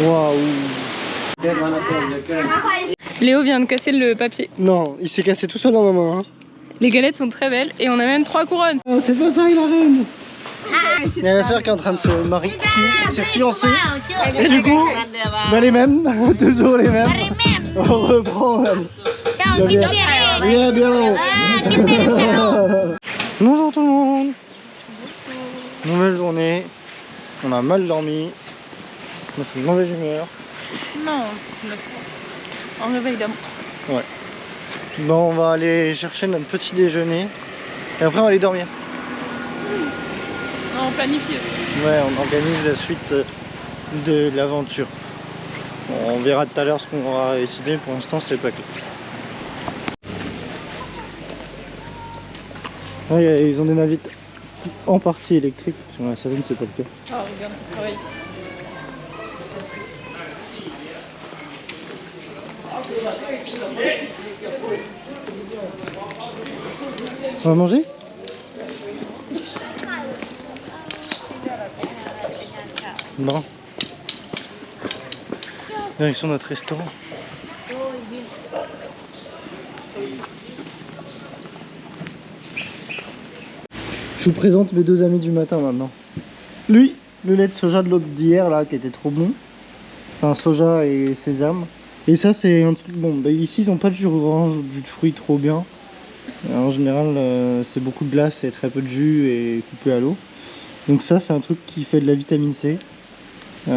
Waouh. Léo vient de casser le papier. Non, il s'est cassé tout seul dans ma main. Hein. Les galettes sont très belles et on a même 3 couronnes. Oh, c'est pas ça, il a reine. Il y a la sœur qui est en train de se marier, qui s'est fiancée. Et du coup, bah les mêmes, toujours les mêmes. On reprend. Bien, bien. Bonjour tout le monde. Nouvelle journée. On a mal dormi. Moi je suis de mauvaise humeur. Non, on réveille d'âme. Ouais. Bon, on va aller chercher notre petit déjeuner. Et après on va aller dormir. On planifie. Ouais, on organise la suite de l'aventure. Bon, on verra tout à l'heure ce qu'on aura décidé. Pour l'instant c'est pas clair. Ouais, ils ont des navettes en partie électriques. Sur la Savine c'est pas le cas. Ah, regarde, travail. On va manger? Bon. Direction notre restaurant. Je vous présente mes deux amis du matin maintenant. Lui, le lait de soja de l'autre d'hier là qui était trop bon. Enfin soja et sésame. Et ça c'est un truc bon. Bah, ici ils ont pas de jus orange ou de jus de fruits trop bien. En général c'est beaucoup de glace et très peu de jus et coupé à l'eau. Donc ça c'est un truc qui fait de la vitamine C. Donc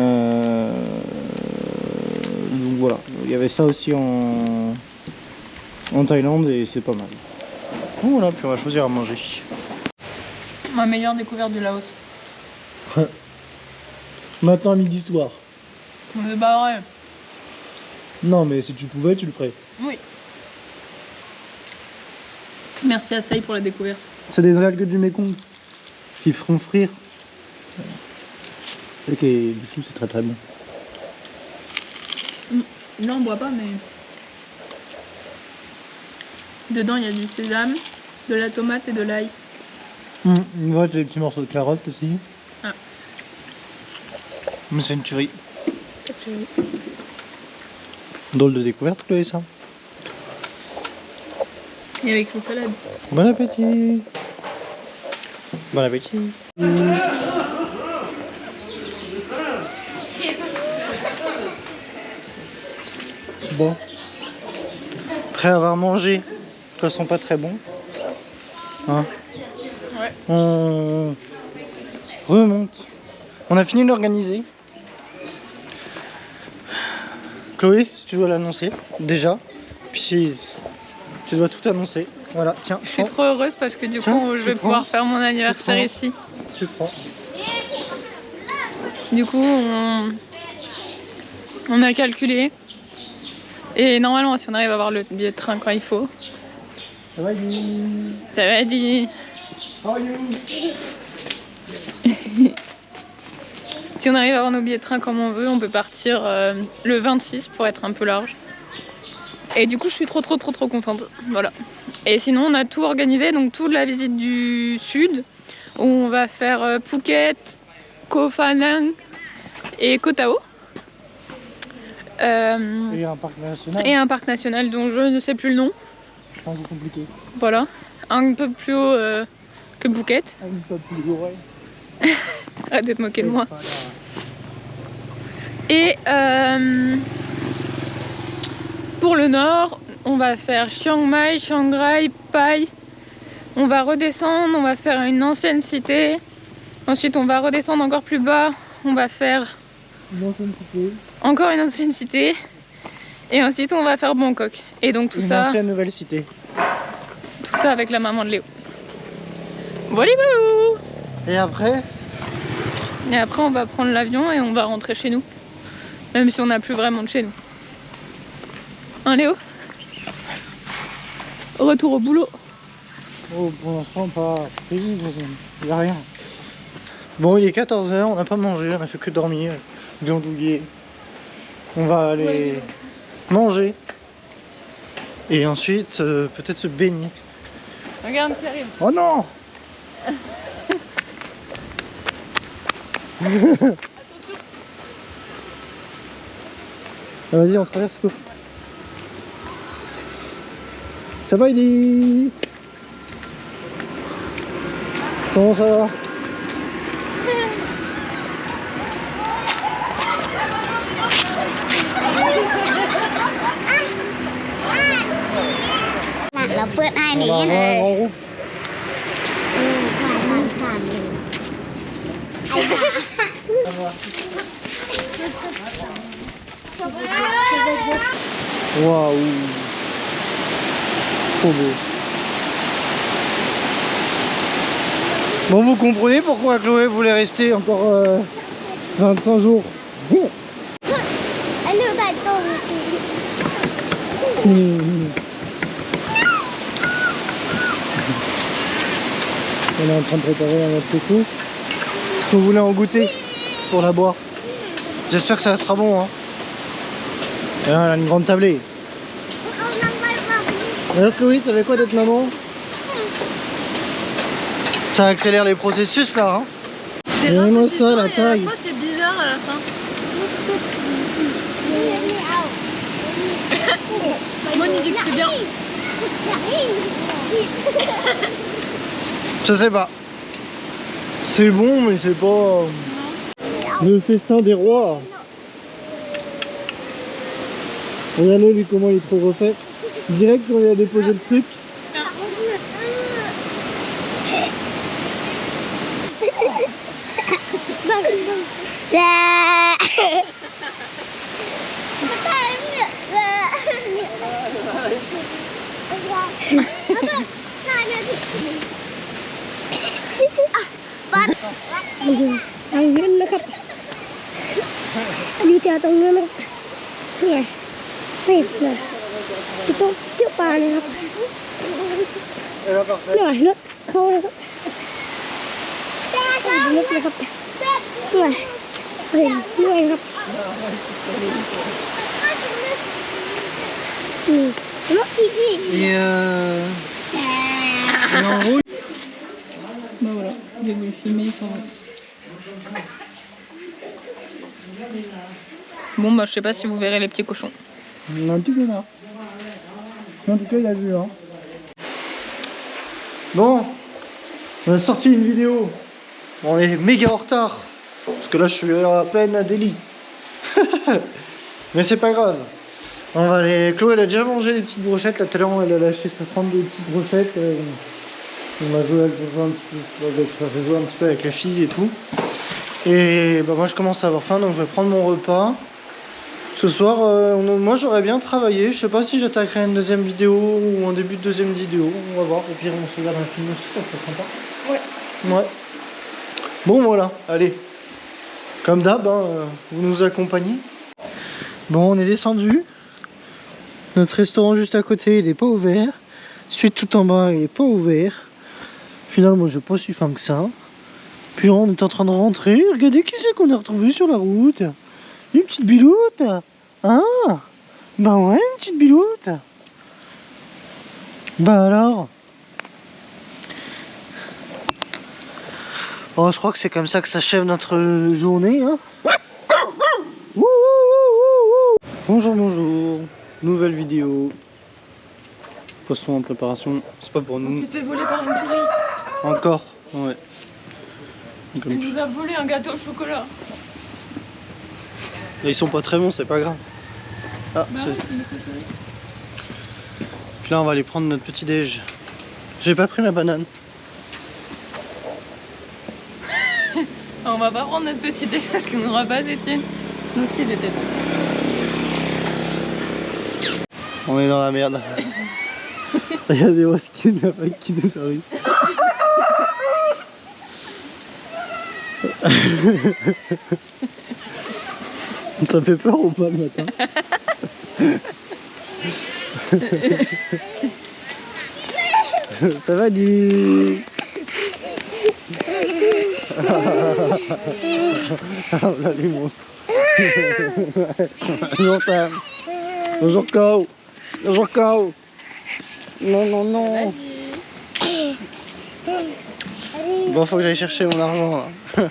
voilà, il y avait ça aussi en Thaïlande et c'est pas mal. Donc voilà, puis on va choisir à manger. Ma meilleure découverte du Laos. Matin, midi, soir. C'est pas vrai. Non mais si tu pouvais tu le ferais. Oui. Merci à Saï pour la découverte. C'est des algues du Mékong qui feront frire. Et qui, du coup c'est très très bon. Là on boit pas mais... Dedans il y a du sésame, de la tomate et de l'ail. Ouais, j'ai des petits morceaux de carottes aussi. Ah. Mais c'est une tuerie. Drôle de découverte Chloé ça. Et avec une salade. Bon appétit. Bon appétit. Bon. Après avoir mangé, de toute façon pas très bon. Hein? Ouais. On remonte. On a fini d'organiser. Chloé, si tu dois l'annoncer, déjà. Puis tu dois tout annoncer. Voilà, tiens. Je suis trop heureuse parce que du coup je vais pouvoir faire mon anniversaire ici. Tu prends. Du coup on a calculé. Et normalement si on arrive à avoir le billet de train quand il faut. Ça va dit. Ça va dit. How are you? Si on arrive à avoir nos billets de train comme on veut, on peut partir le 26 pour être un peu large. Et du coup je suis trop contente. Voilà. Et sinon on a tout organisé, donc toute la visite du sud, où on va faire Phuket, Koh Phangan et Koh Tao. Et un parc national. Et un parc national dont je ne sais plus le nom. C'est un peu compliqué. Voilà, un peu plus haut que Phuket. Un peu plus haut, ouais. Arrête de te moquer de moi. Et pour le nord, on va faire Chiang Mai, Chiang Rai, Pai. On va redescendre, on va faire une ancienne cité. Ensuite, on va redescendre encore plus bas. On va faire une ancienne cité. Encore une ancienne cité. Et ensuite, on va faire Bangkok. Et donc tout ça. Une ancienne nouvelle cité. Tout ça avec la maman de Léo. Voilà, voilà. Et après? Et après, on va prendre l'avion et on va rentrer chez nous. Même si on n'a plus vraiment de chez nous. Hein, Léo? Retour au boulot. Oh, pour l'instant, pas prévu, il n'y a rien. Bon, il est 14 h, on n'a pas mangé, on a fait que dormir, glandouiller. On va aller manger. Et ensuite, peut-être se baigner. Regarde qui arrive. Oh non! Ah, vas-y, on traverse quoi. Ça va, Heidi? Comment ça va? Là bớt ai nỉ On va avoir un grand groupe. Waouh, trop beau. Bon, vous comprenez pourquoi Chloé voulait rester encore 25 jours. On est en train de préparer notre coco. Si vous voulez en goûter pour la boire. J'espère que ça sera bon. Hein. Et là, elle a une grande tablée. Alors Chloé, ça fait quoi d'être maman? Ça accélère les processus là. Hein. C'est rare, moi c'est ça, puissant, la et à taille. fois, c'est bizarre à la fin. Moi, il dit que c'est bien. Je sais pas. C'est bon, mais c'est pas le festin des rois. Regardez lui comment il est trop refait. Direct quand il a déposé le truc. Ăn nguyên nữaครับđi theo tรงนู้นนะครับไงนี่นะพี่ต้องเที่ยวป่านะครับหน่อยรถเข้านะครับรถนะครับหน่อยเห็นด้วยครับนี่รถอีกนี่ Et en rouge. Bah voilà, j'ai voulu filmer sans. Bon bah je sais pas si vous verrez les petits cochons. On a un petit connard. En tout cas, il a vu. Hein. Bon, on a sorti une vidéo. On est méga en retard. Parce que là, je suis à peine à Delhi. Mais c'est pas grave. On va aller. Chloé, elle a déjà mangé des petites brochettes. Là, tout à l'heure, elle a lâché sa prendre des petites brochettes. On a joué, un petit peu avec la fille et tout. Et bah, moi, je commence à avoir faim, donc je vais prendre mon repas. Ce soir, moi j'aurais bien travaillé. Je sais pas si j'attaquerai une deuxième vidéo ou un début de deuxième vidéo. On va voir. Au pire, on se regarde un film aussi, ça serait sympa. Ouais. Ouais. Bon, voilà. Allez. Comme d'hab, hein, vous nous accompagnez. Bon, on est descendu. Notre restaurant juste à côté, il est pas ouvert. Celui tout en bas, il est pas ouvert. Finalement, j'ai pas si faim que ça. Puis on est en train de rentrer. Regardez qui c'est qu'on a retrouvé sur la route. Une petite biloute. Ah, bah ouais, une petite biloute. Bah alors. Oh, je crois que c'est comme ça que s'achève notre journée. Hein. Bonjour, bonjour. Nouvelle vidéo. Poisson en préparation. C'est pas pour On nous. s'est fait voler par une souris. Encore. Ouais. Comme Elle tu- nous a volé un gâteau au chocolat. Ils sont pas très bons, c'est pas grave. Ah, Bah c'est- ouais, il est préféré. Puis là, on va aller prendre notre petit déj. J'ai pas pris ma banane. On va pas prendre notre petit déj parce qu'on n'aura pas assez de thunes. Nous aussi, il était temps. On est dans la merde. Regardez où est-ce qu'il y a pas qui nous arrive. Ça fait peur ou pas le matin? Ça va dit. Ah là les monstres. Bonjour Tam. Bonjour Kao. Bonjour Kao. Non non non. Bon, faut que j'aille chercher mon argent là.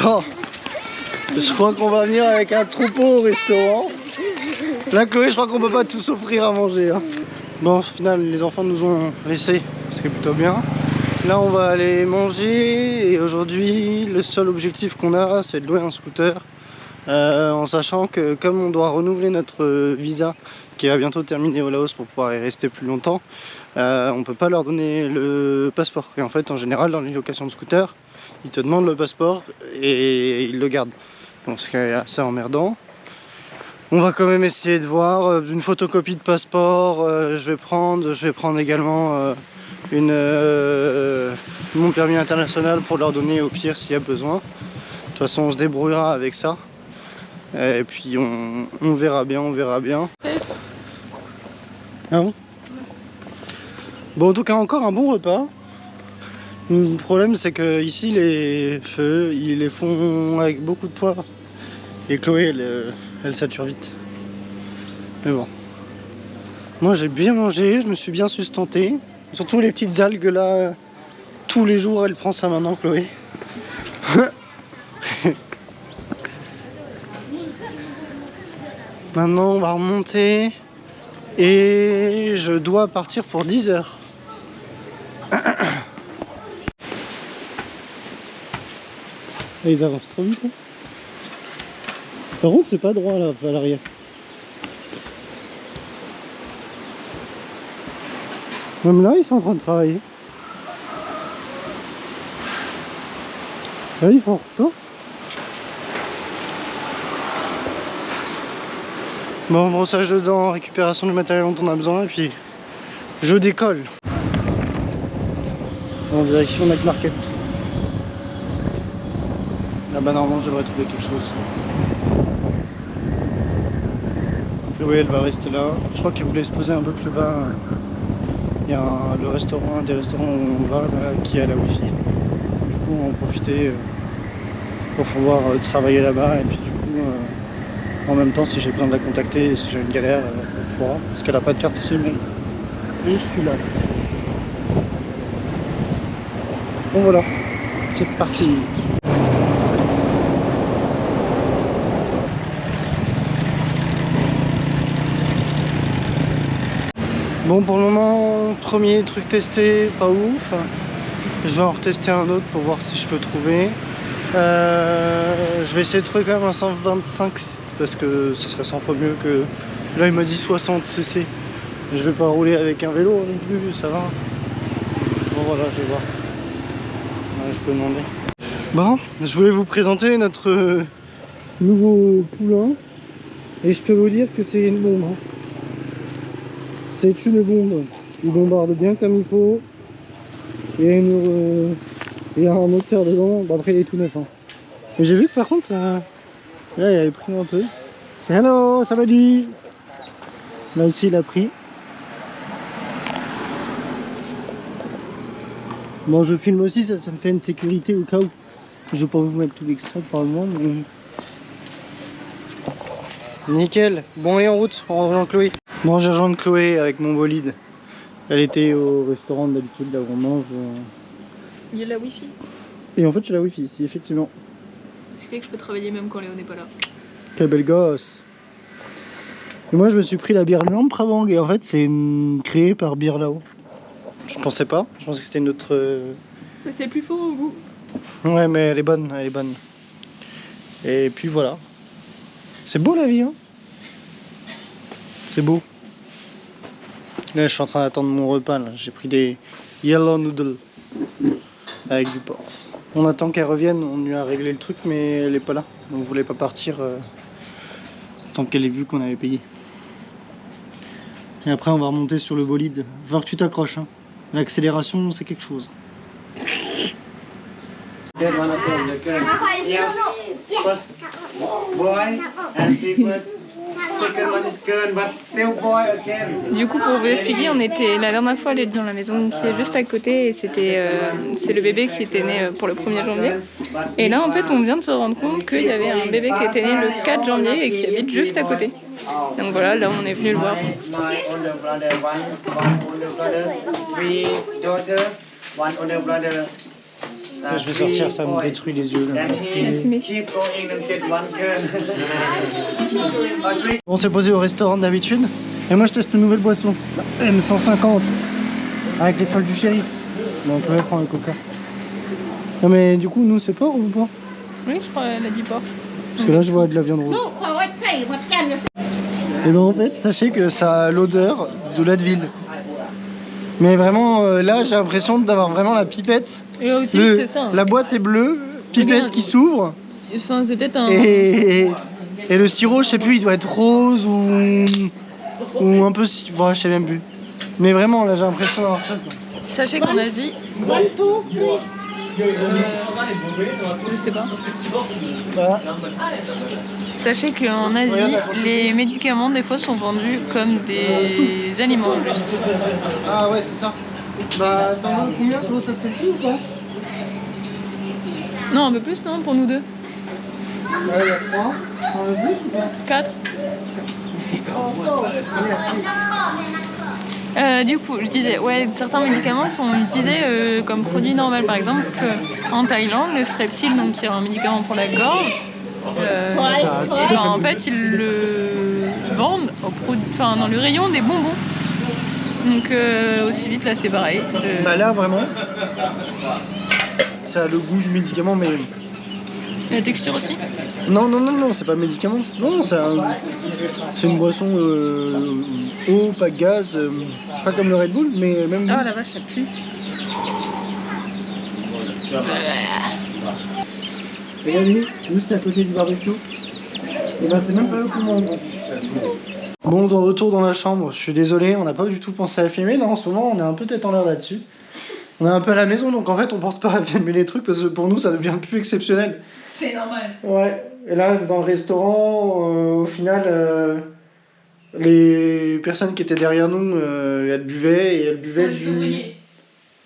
Bon, Je crois qu'on va venir avec un troupeau au restaurant. Là, Chloé, je crois qu'on peut pas tous offrir à manger. Hein. Bon, au final, les enfants nous ont laissé, ce qui est plutôt bien. Là, on va aller manger. Et aujourd'hui, le seul objectif qu'on a, c'est de louer un scooter. En sachant que comme on doit renouveler notre visa qui va bientôt terminer au Laos pour pouvoir y rester plus longtemps, on peut pas leur donner le passeport. Et en fait, en général, dans les locations de scooter, ils te demandent le passeport et ils le gardent. Donc c'est assez emmerdant. On va quand même essayer de voir une photocopie de passeport. Je vais prendre également mon permis international pour leur donner au pire s'il y a besoin. De toute façon, on se débrouillera avec ça. Et puis on verra bien, on verra bien. Ah bon? Bon, en tout cas, encore un bon repas. Le problème, c'est que ici les feux, ils les font avec beaucoup de poivre. Et Chloé, elle sature vite. Mais bon. Moi, j'ai bien mangé, je me suis bien sustenté. Surtout les petites algues là. Tous les jours, elle prend ça maintenant, Chloé. Maintenant, on va remonter. Et je dois partir pour 10 heures. Et ils avancent trop vite. Hein. Par contre, c'est pas droit là, à l'arrière. Même là, ils sont en train de travailler. Là, ils font retour. Bon, brossage de dents, récupération du matériel dont on a besoin, et puis je décolle. En direction Night Market. Là-bas, normalement, je devrais trouver quelque chose. Chloé, elle va rester là. Je crois qu'elle voulait se poser un peu plus bas. Il y a le restaurant, un des restaurants où on va, là, qui a la wifi. Du coup, on va en profiter pour pouvoir travailler là-bas, et puis du coup... en même temps, si j'ai besoin de la contacter et si j'ai une galère, on pourra. Parce qu'elle n'a pas de carte SIM. Et je suis là. Bon voilà, c'est parti. Bon, pour le moment, premier truc testé, pas ouf. Je vais en retester un autre pour voir si je peux trouver. Je vais essayer de trouver quand même un 125 parce que ce serait 100 fois mieux que... Là il m'a dit 60 cc. Je vais pas rouler avec un vélo non plus, ça va. Bon voilà, je vais voir. Ouais, je peux demander. Bon, je voulais vous présenter notre nouveau poulain. Et je peux vous dire que c'est une bombe. C'est une bombe. Il bombarde bien comme il faut. Il y a un moteur dedans. Bon, après il est tout neuf. Hein. Mais j'ai vu que par contre, là il avait pris un peu. C'est hello, ça va dit. Là aussi il a pris. Bon, je filme aussi, ça me fait une sécurité au cas où. Je vais pas vous mettre tout l'extrait probablement. Mais... Nickel. Bon, et en route, on rejoint Chloé. Bon, j'ai rejoint Chloé avec mon bolide. Elle était au restaurant d'habitude, là où on mange. Il y a la wifi. Et en fait, j'ai la wifi ici, effectivement. Ce qui fait que je peux travailler même quand Léo n'est pas là. Quel bel gosse. Et moi, je me suis pris la bière Lamprabang et en fait, c'est créé par Bière Lao. Je pensais pas, je pensais que c'était une autre... Mais c'est plus fort au goût. Ouais, mais elle est bonne, elle est bonne. Et puis voilà. C'est beau la vie, hein. C'est beau. Là, je suis en train d'attendre mon repas. J'ai pris des yellow noodles avec du porc. On attend qu'elle revienne. On lui a réglé le truc, mais elle est pas là. Donc, on voulait pas partir tant qu'elle ait vu qu'on avait payé. Et après, on va remonter sur le bolide. Va voir que tu t'accroches. Hein. L'accélération, c'est quelque chose. Du coup, pour vous expliquer, on était la dernière fois allés dans la maison qui est juste à côté et c'était c'est le bébé qui était né pour le 1er janvier. Et là, en fait, on vient de se rendre compte qu'il y avait un bébé qui était né le 4 janvier et qui habite juste à côté. Donc voilà, là, on est venu le voir. Là, je vais sortir, ça me détruit les yeux. Là. On s'est posé au restaurant d'habitude. Et moi, je teste une nouvelle boisson. La M150. Avec l'étoile du shérif. Donc, je vais prendre le coca. Non, mais du coup, nous, c'est porc ou pas? Oui, je crois qu'elle a dit porc. Parce que là, je vois de la viande rouge. Et ben en fait, sachez que ça a l'odeur de l'Advil. Mais vraiment, là, j'ai l'impression d'avoir vraiment la pipette. Et là aussi, c'est ça. Hein. La boîte est bleue, pipette Regarde. qui s'ouvre. Enfin, c'est peut-être un. Et le sirop, je sais plus, il doit être rose ou un peu, voilà, je sais même plus. Mais vraiment, là, j'ai l'impression d'avoir ça. Quoi. Sachez qu'en Asie, je sais pas. Voilà. Sachez qu'en Asie, les médicaments des fois sont vendus comme des aliments juste. Ah ouais, c'est ça. Bah, t'en as combien? Comment ça se fait ou pas? Non, un peu plus, non, pour nous deux. Ouais, il y a 3. T'en veux plus ou pas? 4. Du coup, je disais, ouais, certains médicaments sont utilisés comme produit normal. Par exemple, en Thaïlande, le Strepsil, donc qui est un médicament pour la gorge, en fait, ils le vendent dans le rayon des bonbons. Donc aussi vite, là, c'est pareil. Bah là, vraiment, ça a le goût du médicament, mais... La texture aussi? Non, c'est pas un médicament. Non, c'est une boisson eau, pas de gaz, pas comme le Red Bull, mais même... Ah la vache, ça pue. Regardez, juste à côté du barbecue. Et ben c'est même pas eux qu'on mange. Bon, de retour dans la chambre, je suis désolé, on n'a pas du tout pensé à filmer. Là, en ce moment, on est un peu tête en l'air là-dessus. On est un peu à la maison, donc en fait, on pense pas à filmer les trucs parce que pour nous, ça devient plus exceptionnel. C'est normal. Ouais, et là, dans le restaurant, au final, les personnes qui étaient derrière nous, elles buvaient et elles buvaient les ouvriers.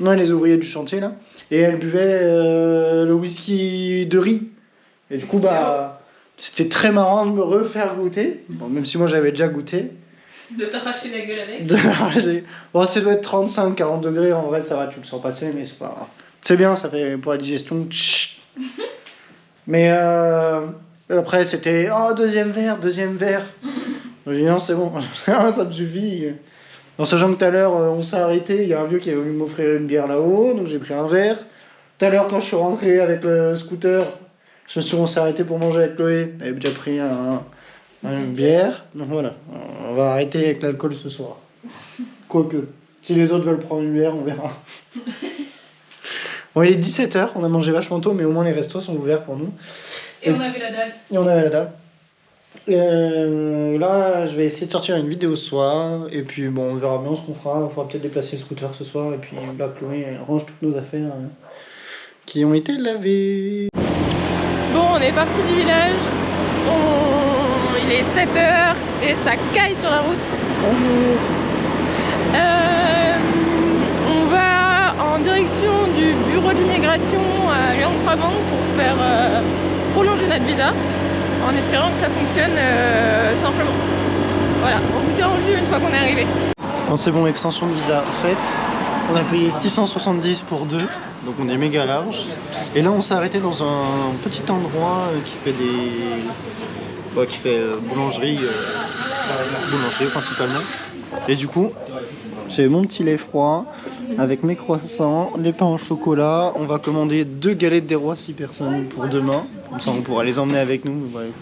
Ouais, les ouvriers du chantier, là. Et elles buvaient le whisky de riz. Et du coup, bah, c'était très marrant de me refaire goûter. Bon, même si moi, j'avais déjà goûté. De t'arracher la gueule avec. Bon, ça doit être 35-40 degrés, en vrai, ça va, tu le sens passer, mais c'est pas grave. C'est bien, ça fait pour la digestion. Mais après, c'était oh, deuxième verre. J'ai dit non, c'est bon, ça me suffit. En sachant que tout à l'heure, on s'est arrêté, il y a un vieux qui a voulu m'offrir une bière là-haut, donc j'ai pris un verre. Tout à l'heure, quand je suis rentré avec le scooter, on s'est arrêté pour manger avec Chloé, elle avait déjà pris une bière. Donc voilà, on va arrêter avec l'alcool ce soir. Quoique, si les autres veulent prendre une bière, on verra. Bon, il est 17h, on a mangé vachement tôt, mais au moins les restos sont ouverts pour nous. Et on avait la dalle. Et on avait la dalle. Là, je vais essayer de sortir une vidéo ce soir, et puis bon, on verra bien ce qu'on fera. On fera peut-être déplacer le scooter ce soir, et puis là, Chloé elle range toutes nos affaires qui ont été lavées. Bon, on est parti du village. Il est 7h et ça caille sur la route. On va en direction du bureau de l'immigration à Luang-Prabang pour faire prolonger notre visa en espérant que ça fonctionne simplement. Voilà, on vous tient au jus une fois qu'on est arrivé. Bon, c'est bon, extension de visa faite. On a payé 670 pour 2, donc on est méga large. Et là, on s'est arrêté dans un petit endroit qui fait boulangerie principalement. Et du coup, j'ai mon petit lait froid avec mes croissants, les pains au chocolat. On va commander 2 galettes des rois 6 personnes pour demain. Comme ça, on pourra les emmener avec nous, avec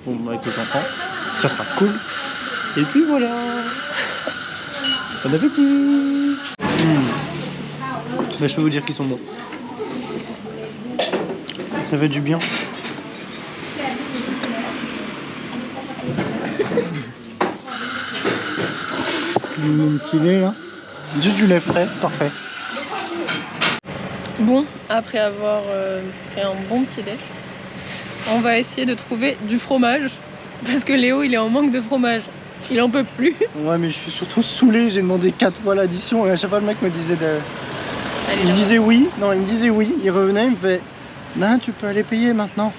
les enfants. Ça sera cool. Et puis voilà. Bon appétit. Mais je peux vous dire qu'ils sont bons. Ça fait du bien. Mon petit lait là. Juste du lait frais, parfait. Bon, après avoir pris un bon petit lait, on va essayer de trouver du fromage. Parce que Léo, il est en manque de fromage. Il en peut plus. Ouais, mais je suis surtout saoulé. J'ai demandé 4 fois l'addition et à chaque fois le mec me disait il me disait oui. Non, il me disait oui. Il revenait, il me fait non, tu peux aller payer maintenant.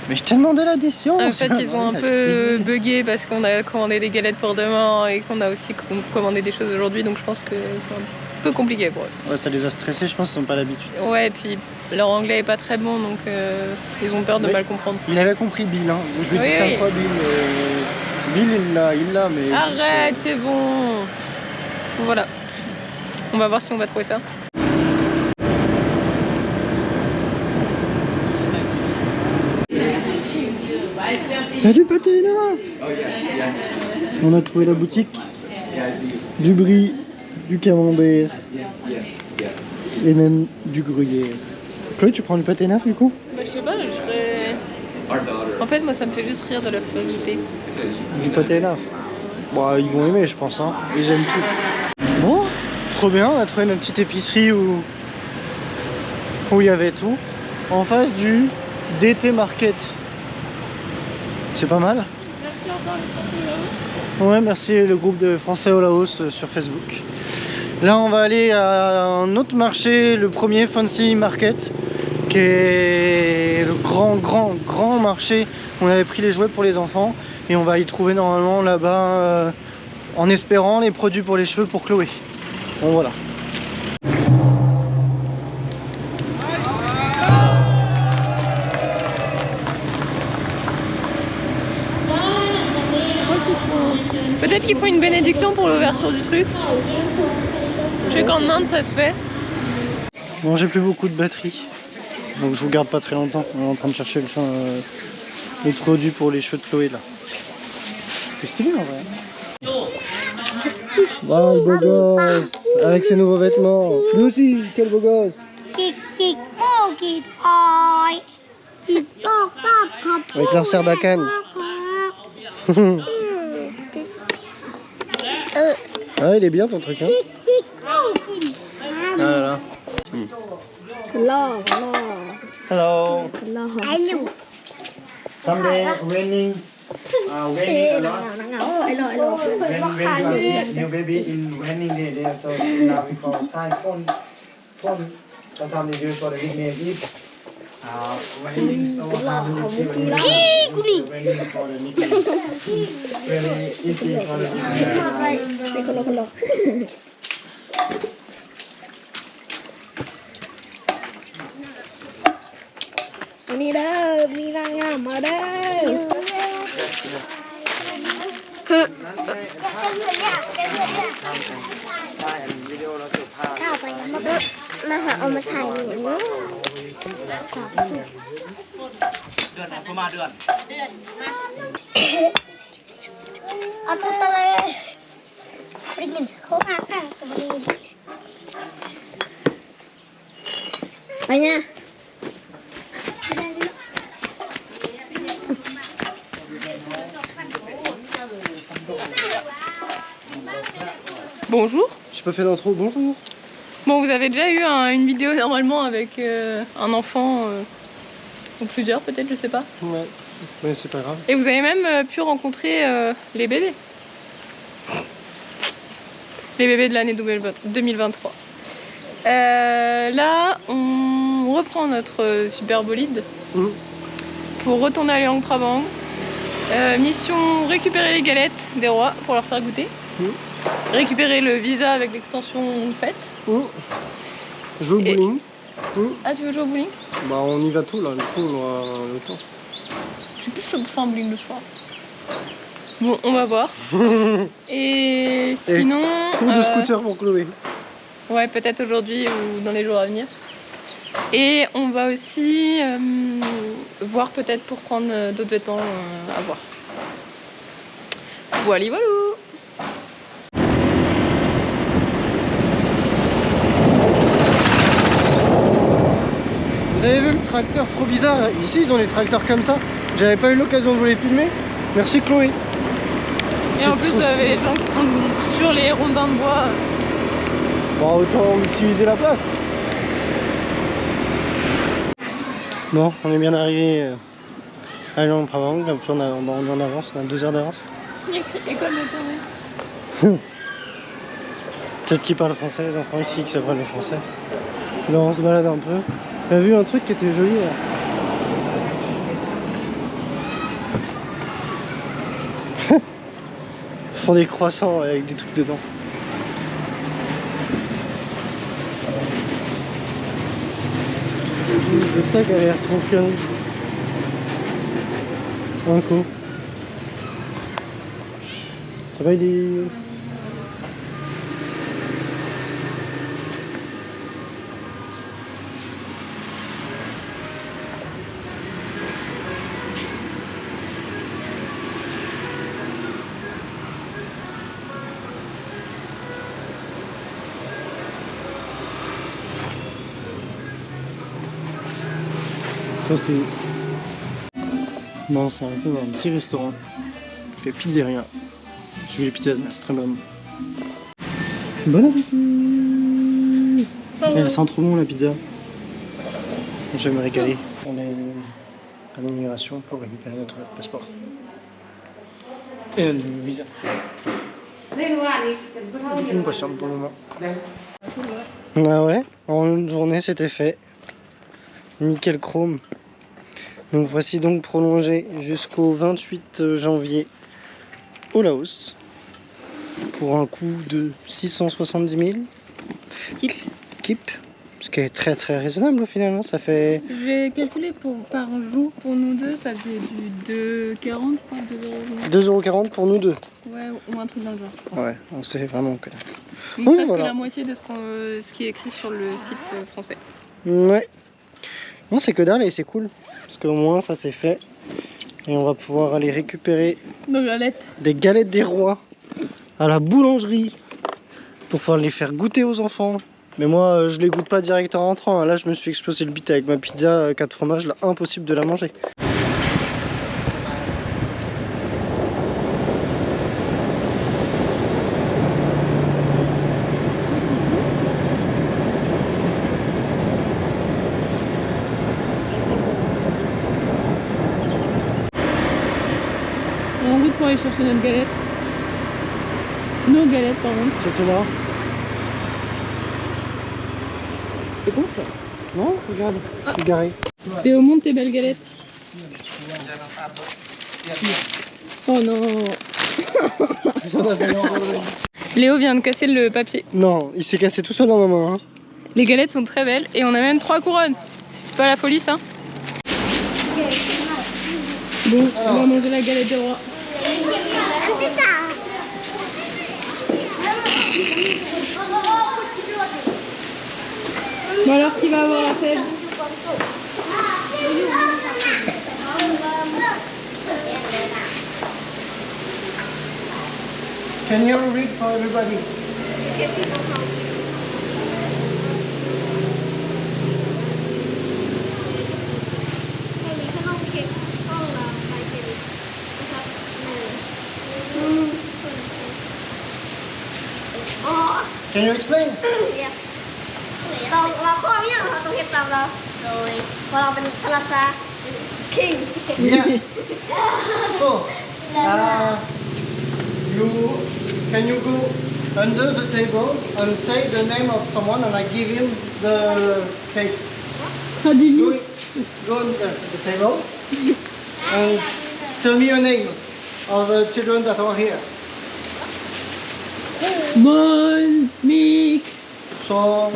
Mais je t'ai demandé l'addition. En fait, ils ont un peu bugué parce qu'on a commandé des galettes pour demain et qu'on a aussi commandé des choses aujourd'hui. Donc je pense que c'est un peu compliqué pour eux. Ouais, ça les a stressés, je pense qu'ils n'ont pas l'habitude. Ouais, et puis leur anglais est pas très bon, donc ils ont peur de Mais mal comprendre. il avait compris Bill, hein. Je lui ai dit Oui, 5 oui. fois Bill. Bill, il l'a, mais. Arrête, c'est bon. Voilà. On va voir si on va trouver ça. Il y a du pâté neuf. On a trouvé la boutique. Du brie, du camembert et même du gruyère. Chloé, tu prends du pâté neuf du coup? Bah, je sais pas, je ferais... En fait, moi, ça me fait juste rire de la faire goûter. Du pâté neuf. Bon, ils vont aimer, je pense, hein. Et j'aime tout. Bon, trop bien, on a trouvé notre petite épicerie où il y avait tout. En face du DT Market. C'est pas mal. Ouais, merci le groupe de Français au Laos sur Facebook. Là, on va aller à un autre marché, le premier Fancy Market, qui est le grand marché. On avait pris les jouets pour les enfants et on va y trouver normalement là-bas, en espérant, les produits pour les cheveux pour Chloé. Bon, voilà. Peut-être qu'il faut une bénédiction pour l'ouverture du truc. Je sais qu'en Inde, ça se fait. Bon, j'ai plus beaucoup de batterie, donc je vous garde pas très longtemps. On est en train de chercher les produits pour les cheveux de Chloé là. C'est stylé en vrai. Waouh, le beau gosse avec ses nouveaux vêtements. Lui aussi, quel beau gosse. Avec leur serbacane. Ah, il est bien ton truc, hein. Ah là là. Hello. Someday raining a lot. When you are new baby in raining day, there so now we call sign phone. Sometimes they use for the nickname if raining so raining for the nickname. Raining easy for the nickname. นี่เด้อมีนางงามมาเด้อข้าวไปมาหาเอามาถ่ายหนูเดือนประมาณเดือนเอาตัวไปเลยไปกินข้าวข้าวไปเนี่ย Bonjour. J'ai pas fait d'intro, bonjour. Bon, vous avez déjà eu une vidéo normalement avec un enfant, ou plusieurs peut-être, je sais pas. Ouais, mais c'est pas grave. Et vous avez même pu rencontrer les bébés. Les bébés de l'année 2023. Là, on reprend notre super bolide pour retourner à Luang Prabang. Mission récupérer les galettes des rois pour leur faire goûter. Récupérer le visa avec l'extension faite. Jouer au bowling. Ah, tu veux jouer au bowling? Bah, on y va tout là, du coup, on aura le temps. Je suis plus chaud pour faire un bowling le soir. Bon, on va voir. Et sinon... Cours de scooter pour Chloé. Ouais, peut-être aujourd'hui ou dans les jours à venir. Et on va aussi voir peut-être pour prendre d'autres vêtements à voir. Voilà, voilà. Vous avez vu le tracteur trop bizarre? Ici, ils ont des tracteurs comme ça. J'avais pas eu l'occasion de vous les filmer. Merci Chloé. Et en plus, vous avez les gens qui sont sur les rondins de bois. Bon, autant utiliser la place. Bon, on est bien arrivé à Luang Prabang. On en avance, on a 2 heures d'avance. Il y a écrit école maternelle. Peut-être qu'ils parlent français, les enfants ici qui savent le français. Là, on se balade un peu. On a vu un truc qui était joli là. Ils font des croissants avec des trucs dedans. C'est ça qui a l'air trop canon. Franco. Ça va, il est... Ça, c'était... Non, c'est resté dans un petit restaurant. Il fait pizzeria. J'ai vu les pizzas, très bonnes. Bon appétit! Elle sent trop bon la pizza. Je vais me régaler. On est à l'immigration pour récupérer notre passeport. Et un visa. On patiente pour le moment. Ah ouais, en une journée c'était fait. Nickel chrome. Donc voici donc prolongé jusqu'au 28 janvier au Laos pour un coût de 670 000 Kip, ce qui est très très raisonnable finalement. Ça fait... J'ai calculé par jour pour nous deux, ça faisait du 2,40 je crois, 2,40 € pour nous deux. Ouais, ou un truc dans le genre, je crois. Ouais, on sait vraiment que... Donc presque voilà. la moitié de ce qui est écrit sur le site français. Ouais. Non, c'est que dalle et c'est cool. Parce qu'au moins ça c'est fait. Et on va pouvoir aller récupérer Nos galettes. des galettes des rois à la boulangerie pour pouvoir les faire goûter aux enfants. Mais moi je les goûte pas direct en rentrant. Là je me suis explosé le bite avec ma pizza 4 fromages, là impossible de la manger. En route pour aller chercher notre galette. Nos galettes, pardon. C'était là. C'est bon ça. Non, regarde, c'est garé. Léo, monte tes belles galettes. Oh non. Léo vient de casser le papier. Non, il s'est cassé tout seul dans ma main. Hein. Les galettes sont très belles et on a même 3 couronnes. C'est pas la folie ça? Bon, on va manger la galette des rois. Bon alors qui va avoir la fève? Can you read for everybody? Can you explain? เราข้อไม่ยังเราต้องเก็บตามเราโดยพอเราเป็นพลัสซา king Yeah. So, can you go under the table and say the name of someone and I give him the cake? Traduis-lui. Go on the table and tell me your name of the children that are here. Monique. Sean,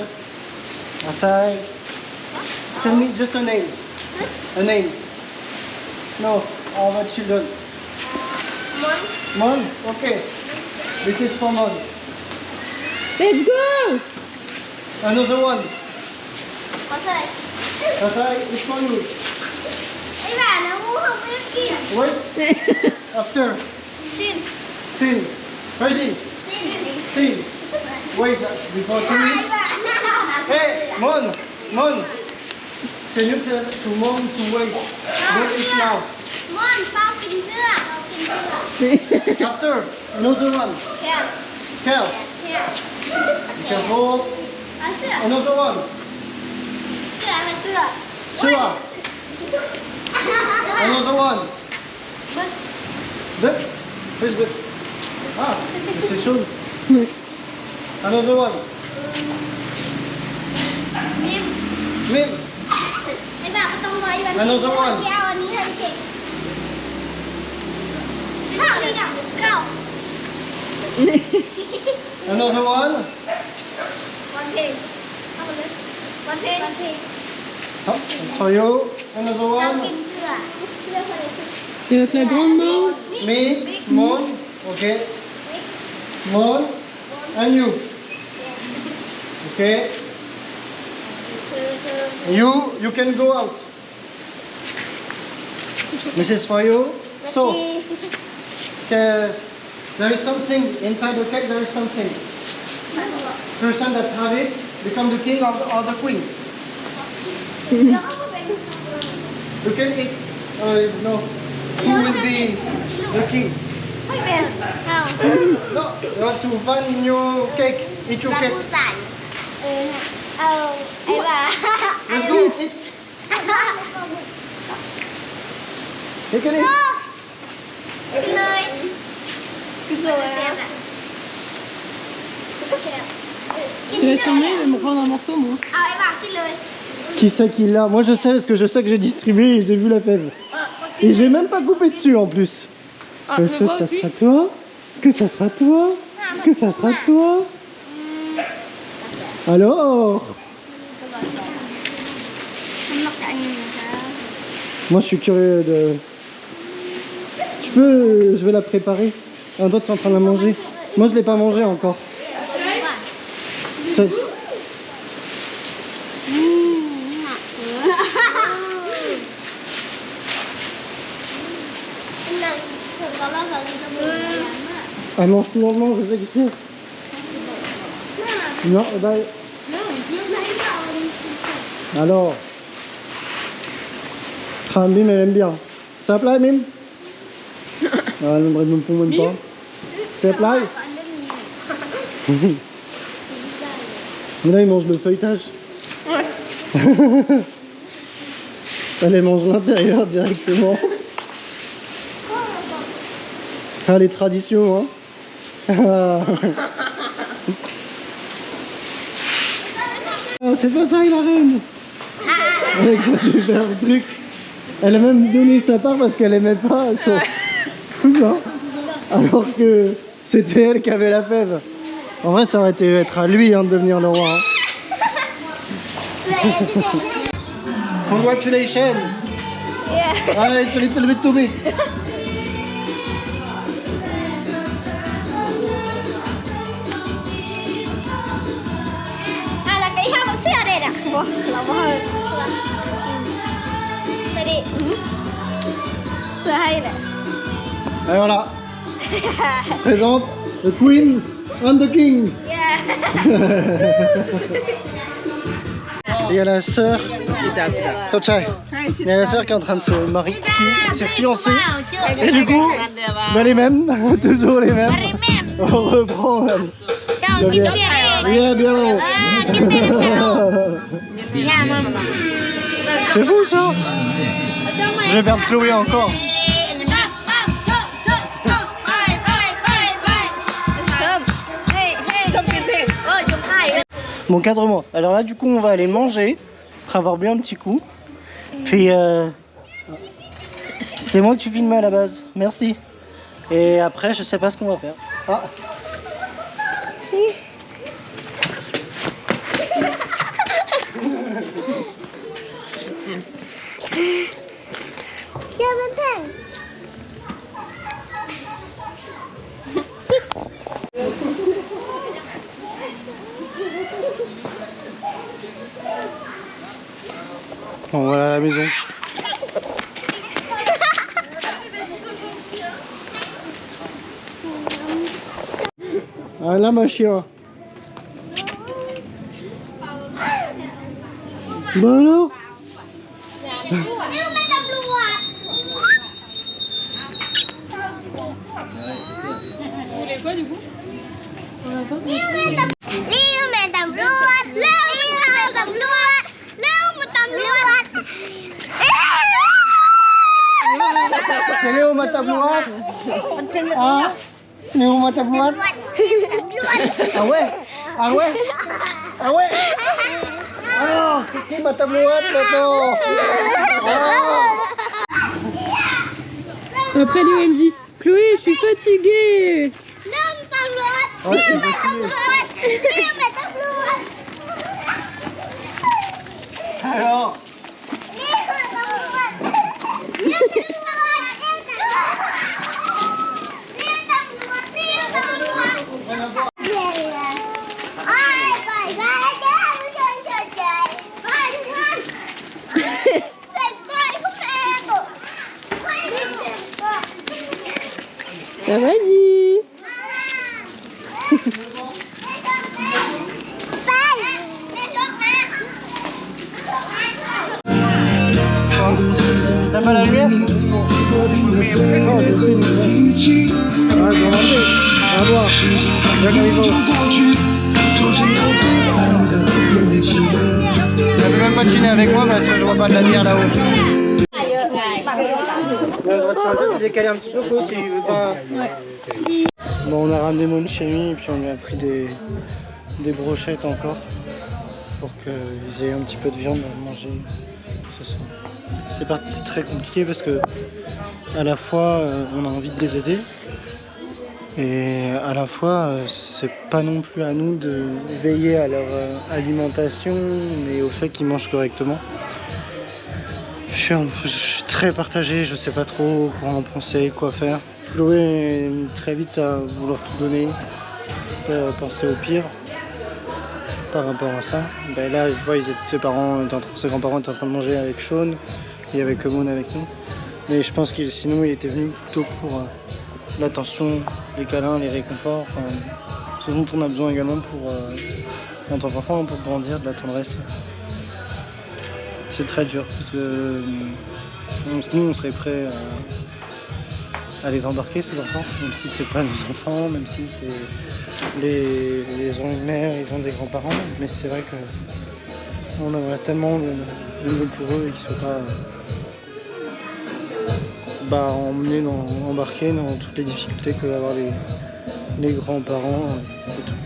Asai. Tell me just a name. A name. No, of the children. Mon, okay. This is for Mon. Let's go. Another one. ขอใส่ Asai, it's for you. ไอ้แหวนนะมูเขาไม่กิน Wait. After. สิ้น Tin. Ready. สิ้น Tin. Wait, before 2 minutes. Hey, Mon. Mon. Can you tell to Mon to wait? Don't eat now. ม่อนเป้ากินเสื้อเรากินเสื้อ After. Another one. แค่ Kel. แค่ Be careful. เอาเสื้อ Another one. เสื้ออะไรเสื้อ Shua. Another one. บึ้ง Bip. Where's Bip? Ah, c'est chaud. Another one. นิ่ม Mim. ไอ้แบบก็ต้องไว้แบบ Another one แก้วอันนี้ให้เก่งข้าวนี่กับข้าว Another one. วันเพลงเข้ามาเลยวันเพลงวันเพลง Hop, it's for you. Another one. Il reste la grande main. Me, Mon. Okay. Mon. And you. Okay. You can go out. This is for you. So, there is something inside the cake. There is something. Person that have it become the king or the queen. You can eat. No. Who will be the king? No. You have to find in your cake. Eat your cake. Let's go. Eat. You can eat. Je te laisse fermer, je vais me prendre un morceau moi. Qui c'est qui l'a? Moi je sais parce que je sais que j'ai distribué et j'ai vu la fève. Et j'ai même pas coupé dessus en plus. Est-ce que ça sera toi? Est-ce que ça sera toi? Est-ce que ça sera toi? Alors? Moi je suis curieux de... Tu peux... Je vais la préparer. Un autre est en train de la manger. Moi je l'ai pas mangé encore. Ça... Elle mange tout lentement, je sais que c'est. Non, bah... Alors... Ah, Mim, elle aime bien. Ça plaît, Mim? Ah, elle n'aimerait même pas. Ça plaît? Mais là, il mange le feuilletage. Ouais. Elle mange l'intérieur directement. Ah, les traditions, hein. Ah, c'est pas ça, la reine. Avec sa super truc. Elle a même donné sa part parce qu'elle aimait pas son cousin. Alors que c'était elle qui avait la fève. En vrai, ça aurait été être à lui hein, de devenir le roi. Hein. Congratulations! Yeah. Ah, it's a little bit too big. Là cái hao bằng sữa đây nè. Wow, là hơi. Đây đi. Sữa hay này. Et voilà. Présente the Queen and the King. Yeah. Et il y a la sœur. Il y a la sœur qui est en train de se marier, qui s'est fiancée. Et du coup, bah, les mêmes, toujours les mêmes. On reprend. Yeah, bien. C'est fou ça. Je vais perdre Chloé encore. Mon cadrement. Alors là, du coup, on va aller manger après avoir bu un petit coup. Puis, c'était moi que tu filmais à la base. Merci. Et après, je sais pas ce qu'on va faire. Ah. Bon, voilà la maison. Ah là ma chien. Bah alors. Vous voulez quoi du coup? On attend. C'est Léo Matablouat. Ah, Léo Matablouat. Ah ouais. Ah ouais. Ah ouais. Ah, Kiki Matablouat maintenant. Après Léo elle me dit Chloé je suis fatiguée. Ouais, alors, Ça va dit. T'as pas la lumière? Non, je sais, mais bon. Ah, je vais lancer. À voir. Jacques Rivo. Elle veut même pas chiner avec moi parce que je vois pas de la bière là-haut. Je suis un peu décalé un petit peu quoi, s'il veut pas. Bon, on a ramené Mon chez lui et puis on lui a pris des brochettes encore pour qu'ils aient un petit peu de viande à manger ce soir. C'est parti très compliqué parce que à la fois on a envie de les aider et à la fois c'est pas non plus à nous de veiller à leur alimentation mais au fait qu'ils mangent correctement. Je suis très partagé, je sais pas trop quoi en penser, quoi faire. Chloé est très vite à vouloir tout donner, penser au pire par rapport à ça. Ben là, je vois, ses grands-parents étaient en train de manger avec Sean et avec Moon avec nous. Mais je pense qu'il sinon il était venu plutôt pour l'attention, les câlins, les réconforts, ce dont on a besoin également pour en tant qu'enfant pour grandir, de la tendresse. C'est très dur parce que nous on serait prêts à les embarquer ces enfants, même si c'est pas nos enfants, même si c'est ils ont une mère, ils ont des grands-parents, mais c'est vrai que on aimerait tellement le mieux pour eux et qu'ils soient pas embarqués dans toutes les difficultés que peuvent avoir les grands-parents et tout.